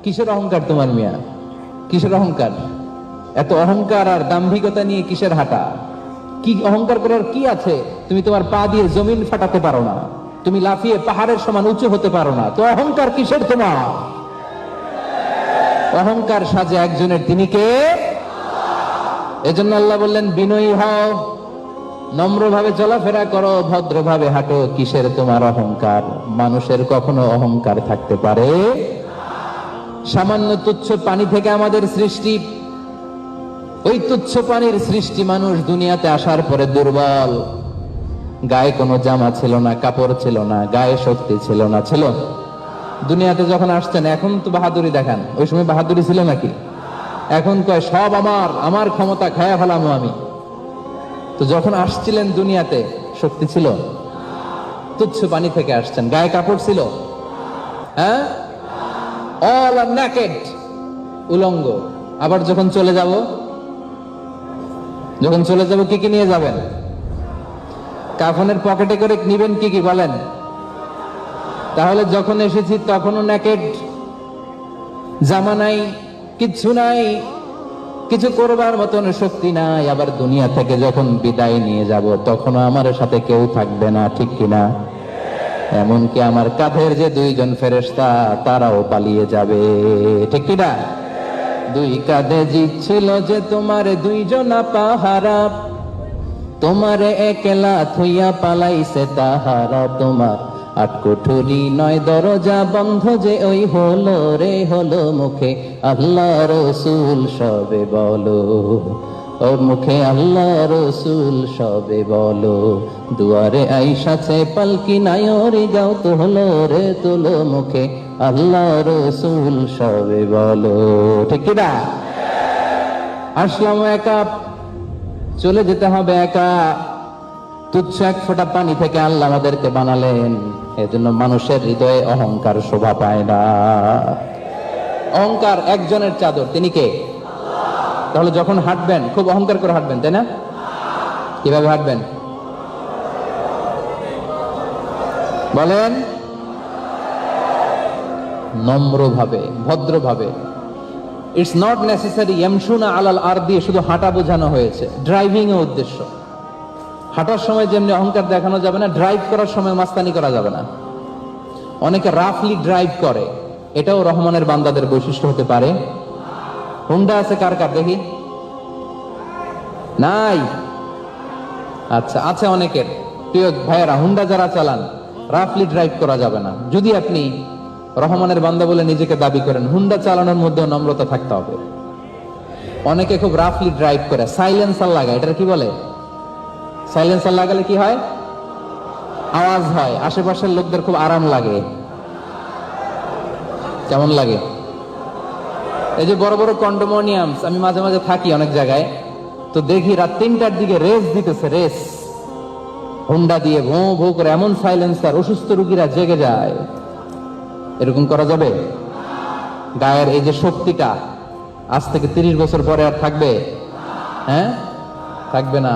কিসের অহংকার তোমার মিয়া? কিসের অহংকার? এত অহংকার আর দাম্ভিকতা নিয়ে কিসের হাঁটা? কি অহংকার করার কি আছে? তুমি তোমার পা দিয়ে জমিন ফাটাতে পারো না, তুমি লাফিয়ে পাহাড়ের সমান উঁচু হতে পারো না, তো অহংকার কিসের তোমার? অহংকার সাজে একজনের, তিনি কে? এজন্য আল্লাহ বললেন বিনয়ী হও, নম্রভাবে চলাফেরা করো, ভদ্রভাবে হাঁটো। কিসের তোমার অহংকার? মানুষের কখনো অহংকার থাকতে পারে? সামান্য তুচ্ছ পানি থেকে আমাদের সৃষ্টি, ওই তুচ্ছ পানির সৃষ্টি মানুষ দুনিয়াতে আসার পরে দুর্বল, গায়ে কোনো জামা ছিল না, কাপড় ছিল না, গায়ে শক্তি ছিল না। ছিল? দুনিয়াতে যখন আসছেন এখন তো বাহাদুরি দেখান, ওই সময় বাহাদুরি ছিল নাকি? এখন কয় সব আমার, আমার ক্ষমতা খায়া ফেলামো আমি। তো যখন আসছিলেন দুনিয়াতে শক্তি ছিল? তুচ্ছ পানি থেকে আসছেন, গায়ে কাপড় ছিল? হ্যাঁ, অল আর নেকেড, উলঙ্গ। আবার যখন চলে যাব, যখন চলে যাব কি কি নিয়ে যাবেন? কাফনের পকেটে করে নিবেন কি কি বলেন? তাহলে যখন এসেছি তখনও নেকেড, জামা নাই, কিচ্ছু নাই, কিছু করবার মতন শক্তি নাই। আবার দুনিয়া থেকে যখন বিদায় নিয়ে যাব তখনও আমার সাথে কেউ থাকবে না, ঠিক কিনা? এমনকি আমার কাঁধের যে দুইজন ফেরেশতা তারাও পালিয়ে যাবে, ঠিক কিনা? দুই কাঁধে জিত ছিল যে তোমার দুইজনা পাহারা, তোমারে একলা থইয়া পালাইছে তাহারা। তোমার আট কুঠুরি নয় দরজা বন্ধ যে ওই হলো রে হলো, মুখে আল্লাহ রসুল সবে বলো, ও মুখে আল্লাহ রসুল সবে বলো। দুয়ারে আইসাছে পালকি নায়রে যাও তো হলো রে তোলো, মুখে আল্লাহ রসুল সবে বলো, ঠিক কিনা? আসলাম একা, চলে যেতে হবে একা। তুচ্ছ এক ফোঁটা পানি থেকে আল্লাহ আমাদেরকে বানালেন, এজন্য মানুষের হৃদয়ে অহংকার শোভা পায় না। অহংকার একজনের চাদর, তিনি কে? তাহলে যখন হাঁটবেন খুব অহংকার করে হাঁটবেন, তাই না? কিভাবে হাঁটবেন বলেন? নম্রভাবে, ভদ্রভাবে। ইটস নট নেসেসারি ইয়ামশুনা আলাল আরদি, শুধু হাঁটা বোঝানো হয়েছে, ড্রাইভিং এর উদ্দেশ্য। হাঁটার সময় যেমনি অহংকার দেখানো যাবে না, ড্রাইভ করার সময় মাস্তানি করা যাবে না। অনেকে রাফলি ড্রাইভ করে, এটাও রহমানের বান্দাদের বৈশিষ্ট্য হতে পারে। হুন্ডা আছে কার কার দেখি? নাই? আচ্ছা, আছে অনেকের। প্রিয় ভাইয়েরা, হুন্ডা যারা চালান রাফলি ড্রাইভ করা যাবে না। যদি আপনি রহমানের বান্দা বলে নিজেকে দাবি করেন, হুন্ডা চালানোর মধ্যে নম্রতা থাকতে হবে। অনেকে খুব রাফলি ড্রাইভ করে, সাইলেন্সার লাগায়, এটা কি বলে? সাইলেন্সার লাগালে কি হয়? আওয়াজ হয়, আশেপাশের লোকদের খুব আরাম লাগে। কেমন লাগে? এই যে বড় বড় কন্ডোমিনিয়ামস, আমি মাঝে মাঝে থাকি অনেক জায়গায়, তো দেখি রাত 3টার দিকে রেস দিতেছে, রেস হুন্ডা দিয়ে ভো ভো করে, এমন সাইলেন্সার, অসুস্থ রুগীরা জেগে যায়। এরকম করা যাবে? গায়ের এই যে শক্তিটা আজ থেকে 30 বছর পরে আর থাকবে? হ্যাঁ, থাকবে না।